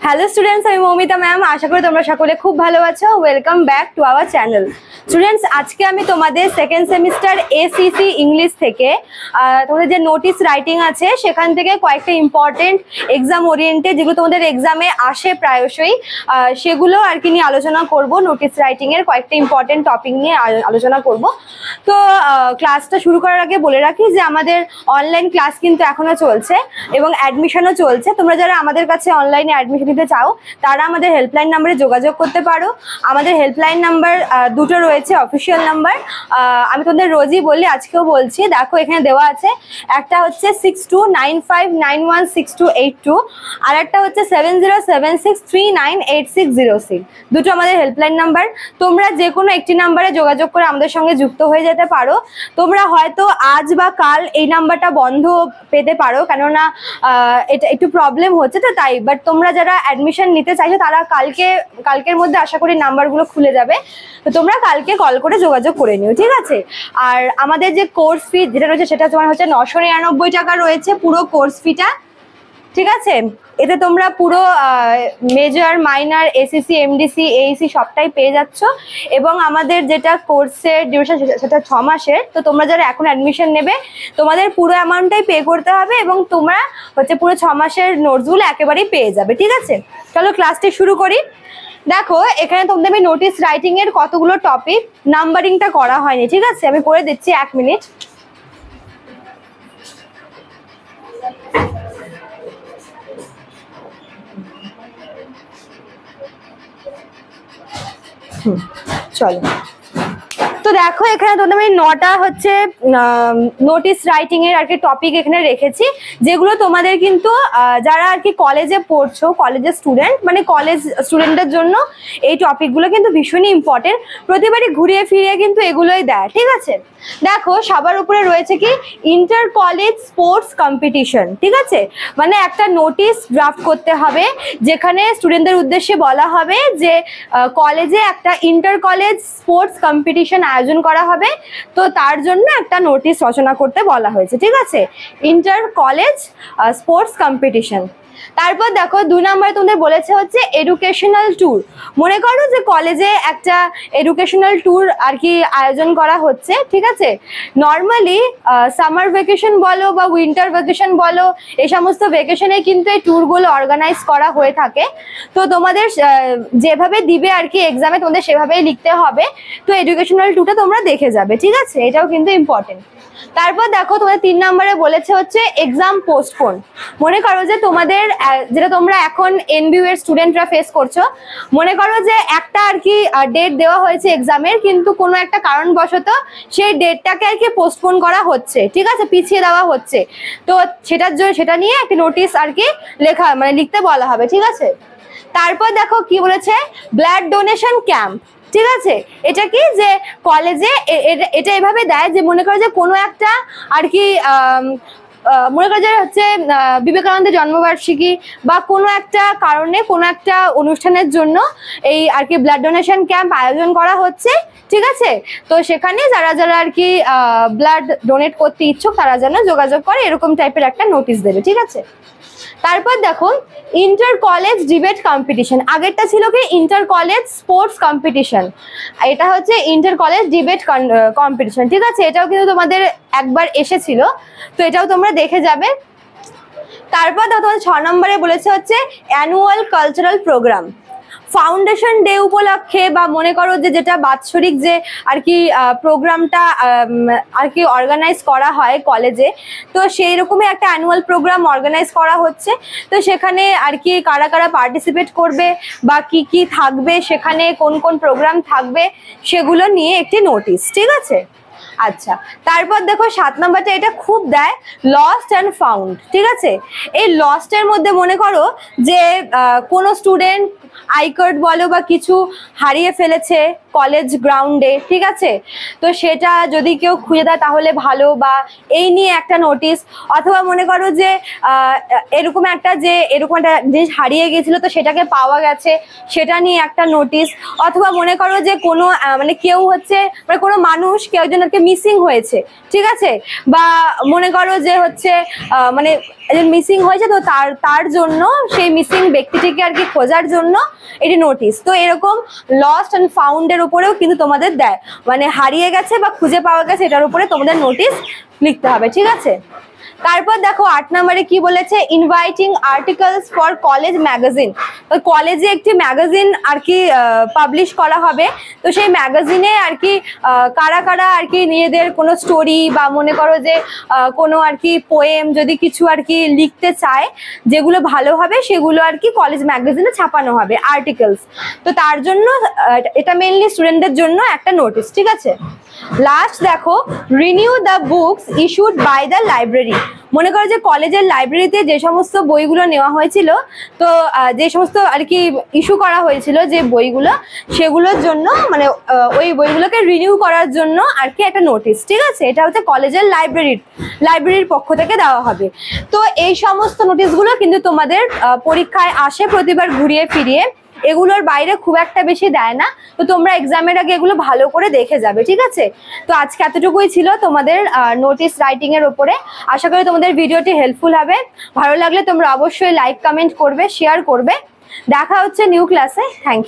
Hello students, আমি Moumita ma'am. আশা করি তোমরা সকলে খুব ভালো আছো। Welcome back to our channel. Students, আজকে আমি তোমাদের সেকেন্ড সেমিস্টার এসিসি ইংলিশ থেকে তোমাদের যে নোটিস রাইটিং আছে সেখান থেকে কয়েকটা ইম্পর্টেন্ট এক্সাম ওরিয়েন্টেড যেগুলো তোমাদের এক্সামে আসে প্রায়শই, সেগুলো আর কি নিয়ে আলোচনা করব। নোটিস রাইটিং এর কয়েকটা ইম্পর্টেন্ট টপিক নিয়ে আলোচনা করব। তো ক্লাসটা শুরু করার আগে বলে রাখি যে আমাদের অনলাইন ক্লাস কিন্তু এখনো চলছে এবং অ্যাডমিশনও চলছে। তোমরা যারা আমাদের কাছে অনলাইনে অ্যাডমিশন নিতে চাও তারা আমাদের হেল্পলাইন নাম্বারে যোগাযোগ করতে পারো। আমাদের হেল্পলাইন নাম্বার দুটো রয়েছে, অফিসিয়াল নাম্বার। আমি তোমাদের রোজই বলি, আজকেও বলছি। দেখো এখানে দেওয়া আছে, একটা হচ্ছে 6295916282, আর একটা হচ্ছে 7076398606। দুটো আমাদের হেল্পলাইন নাম্বার। তোমরা যে কোনো একটি নাম্বারে যোগাযোগ করে আমাদের সঙ্গে যুক্ত হয়ে যেতে পারো। তোমরা হয়তো আজ বা কাল এই নাম্বারটা বন্ধ পেতে পারো, কেননা এটা একটু প্রবলেম হচ্ছে, তো তাই। বাট তোমরা যারা অ্যাডমিশন নিতে চাইছো তারা কালকের মধ্যে আশা করি নাম্বারগুলো খুলে যাবে, তো তোমরা কালকে কল করে যোগাযোগ করে নিও, ঠিক আছে? আর আমাদের যে কোর্স ফি যেটা রয়েছে সেটা তোমার হচ্ছে 999 টাকা রয়েছে পুরো কোর্স ফিটা, ঠিক আছে? এতে তোমরা পুরো major, minor, ACC, MDC, Aisi সবটাই পেয়ে যাচ্ছ। এবং আমাদের যেটা কোর্সের ডিউরেশন সেটা 6 মাসের। তো তোমরা যারা এখন অ্যাডমিশন নেবে তোমাদের পুরো অ্যামাউন্টটাই পে করতে হবে এবং তোমরা হচ্ছে পুরো 6 মাসের নোটসগুলো একেবারেই পেয়ে যাবে, ঠিক আছে? চলো ক্লাসটি শুরু করি। দেখো এখানে তোমাদের আমি নোটিস রাইটিং এর কতগুলো টপিক, নাম্বারিংটা করা হয়নি, ঠিক আছে? আমি করে দিচ্ছি, 1 মিনিট। চলো, তো দেখো এখানে তোমাদের আমি 9টা হচ্ছে নোটিস রাইটিং এর আর কি টপিক এখানে রেখেছি, যেগুলো তোমাদের কিন্তু যারা আর কি কলেজে পড়ছো, কলেজের স্টুডেন্ট, মানে কলেজ স্টুডেন্টদের জন্য এই টপিকগুলো কিন্তু ভীষণই ইম্পর্টেন্ট। প্রতিবারই ঘুরিয়ে ফিরিয়ে কিন্তু এগুলোই দেয়, ঠিক আছে? দেখো সবার উপরে রয়েছে কি, ইন্টার কলেজ স্পোর্টস কম্পিটিশন, ঠিক আছে? মানে একটা নোটিশ ড্রাফট করতে হবে যেখানে স্টুডেন্টদের উদ্দেশ্যে বলা হবে যে কলেজে একটা ইন্টার কলেজ স্পোর্টস কম্পিটিশন আয়োজন করা হবে, তো তার জন্য একটা নোটিশ রচনা করতে বলা হয়েছে, ঠিক আছে? Inter college sports competition. তারপর দেখো 2 নম্বরে তোমাদের বলেছে হচ্ছে এডুকেশনাল ট্যুর। মনে করো যে কলেজে একটা এডুকেশনাল ট্যুর আর কি আয়োজন করা হচ্ছে, ঠিক আছে? নর্মালি সামার ভ্যাকেশন বলো বা উইন্টার ভ্যাকেশন বলো, এই সমস্ত ভ্যাকেশনে কিন্তু এই ট্যুরগুলো অর্গানাইজ করা হয়ে থাকে। তো তোমাদের যেভাবে দিবে আর কি এক্সামে তোমাদের সেভাবেই লিখতে হবে। তো এডুকেশনাল ট্যুরটা তোমরা দেখে যাবে, ঠিক আছে? এটাও কিন্তু ইম্পর্টেন্ট। তারপর দেখো তোমাদের 3 নম্বরে বলেছে হচ্ছে এক্সাম পোস্টপোন। মনে করো যে তোমাদের যেটা তোমরা এখন এনবিইউ এর স্টুডেন্টরা ফেস করছো, মনে করো যে একটা আর কি ডেট দেওয়া হয়েছে এক্সামের, কিন্তু কোনো একটা কারণবশত সেই ডেটটাকে আর কি পোস্টপোন করা হচ্ছে, ঠিক আছে? পিছিয়ে দেওয়া হচ্ছে। তো সেটার জন্য সেটা নিয়ে একটা নোটিশ আর কি লিখতে বলা হবে, ঠিক আছে? তারপর দেখো কি বলেছে, ব্লাড ডোনেশন ক্যাম্প, ঠিক আছে? এটা কি, যে কলেজে এটা এভাবে দেয় যে মনে করো যে কোনো একটা আর কি মনে করো যে হচ্ছে বিবেকানন্দের জন্মবার্ষিকী বা কোনো একটা কারণে কোনো একটা অনুষ্ঠানের জন্য এই আর কি ব্লাড ডোনেশন ক্যাম্প আয়োজন করা হচ্ছে, ঠিক আছে? তো সেখানে যারা যারা আর কি ব্লাড ডোনেট করতে ইচ্ছুক তারা যেন যোগাযোগ করে, এরকম টাইপের একটা নোটিশ দেবে, ঠিক আছে? তারপর দেখো ইন্টার কলেজ ডিবেট কম্পিটিশন। আগেরটা ছিল কি ইন্টার কলেজ স্পোর্টস কম্পিটিশন, এটা হচ্ছে ইন্টার কলেজ ডিবেট কম্পিটিশন, ঠিক আছে? এটাও কিন্তু তোমাদের একবার এসেছিল, তো এটাও তোমরা দেখে যাবে। তারপর দেখো তোমাদের 6 নম্বরে বলেছে হচ্ছে annual cultural programme. Foundation day উপলক্ষে বা মনে করো যে যেটা বাৎসরিক যে আর কি প্রোগ্রামটা আর কি অর্গানাইজ করা হয় কলেজে, তো সেই রকমই একটা অ্যানুয়াল প্রোগ্রাম অর্গানাইজ করা হচ্ছে। তো সেখানে আর কি কারা কারা পার্টিসিপেট করবে বা কি কি থাকবে, সেখানে কোন কোন প্রোগ্রাম থাকবে, সেগুলো নিয়ে একটি নোটিশ, ঠিক আছে? আচ্ছা, তারপর দেখো 7 নম্বরটা, এটা খুব দেয়, লস্ট অ্যান্ড ফাউন্ড, ঠিক আছে? এই লস্টের মধ্যে মনে করো যে কোনো স্টুডেন্ট আই কার্ড বলো বা কিছু হারিয়ে ফেলেছে কলেজ গ্রাউন্ডে, ঠিক আছে? তো সেটা যদি কেউ খুঁজে দেয় তাহলে ভালো, বা এই নিয়ে একটা নোটিশ। অথবা মনে করো যে এরকম একটা জিনিস হারিয়ে গেছিল, তো সেটাকে পাওয়া গেছে, সেটা নিয়ে একটা নোটিশ। অথবা মনে করো যে কোনো মানে কেউ হচ্ছে মানে কোনো মানুষ কেউ একজনকে মিসিং হয়েছে, ঠিক আছে, বা মনে করো যে হচ্ছে মানে মিসিং হয়েছে, তো তার জন্য সেই মিসিং ব্যক্তিটিকে আর কি খোঁজার জন্য এটি নোটিশ। তো এরকম লস্ট অ্যান্ড ফাউন্ডের উপরেও কিন্তু তোমাদের দেয়, মানে হারিয়ে গেছে বা খুঁজে পাওয়া গেছে এটার উপরে তোমাদের নোটিশ লিখতে হবে, ঠিক আছে। তারপর দেখো 8 নম্বরে কি বলেছে, inviting articles for college magazine. তো কলেজে একটি ম্যাগাজিন আর কি পাবলিশ করা হবে, তো সেই ম্যাগাজিনে আর কি কারা কারা আর কি নিজেদের কোনো স্টোরি বা মনে করো যে কোনো আর কি পোয়েম যদি কিছু আর কি লিখতে চায়, যেগুলো ভালো হবে সেগুলো আর কি কলেজ ম্যাগাজিনে ছাপানো হবে, আর্টিকেলস। তো তার জন্য এটা মেইনলি স্টুডেন্টদের জন্য একটা নোটিশ, ঠিক আছে। লাস্ট দেখো, renew the books issued by the library. মনে করো যে কলেজের লাইব্রেরিতে যে সমস্ত বইগুলো নেওয়া হয়েছিল, তো যে সমস্ত আর কি ইস্যু করা হয়েছিল যে বইগুলো, সেগুলোর জন্য মানে ওই বইগুলোকে রিনিউ করার জন্য আর কি একটা নোটিশ, ঠিক আছে। এটা হচ্ছে কলেজের লাইব্রেরির পক্ষ থেকে দেওয়া হবে। তো এই সমস্ত নোটিশগুলো কিন্তু তোমাদের পরীক্ষায় আসে প্রতিবার ঘুরিয়ে ফিরিয়ে, এগুলোর বাইরে খুব একটা বেশি দেয় না। তো তোমরা এক্সামের আগে এগুলো ভালো করে দেখে যাবে, ঠিক আছে। তো আজকে এতটুকুই ছিল তোমাদের নোটিশ রাইটিং এর উপরে। আশা করি তোমাদের ভিডিওটি হেল্পফুল হবে। ভালো লাগলে তোমরা অবশ্যই লাইক, কমেন্ট করবে, শেয়ার করবে। দেখা হচ্ছে নিউ ক্লাসে। Thank you.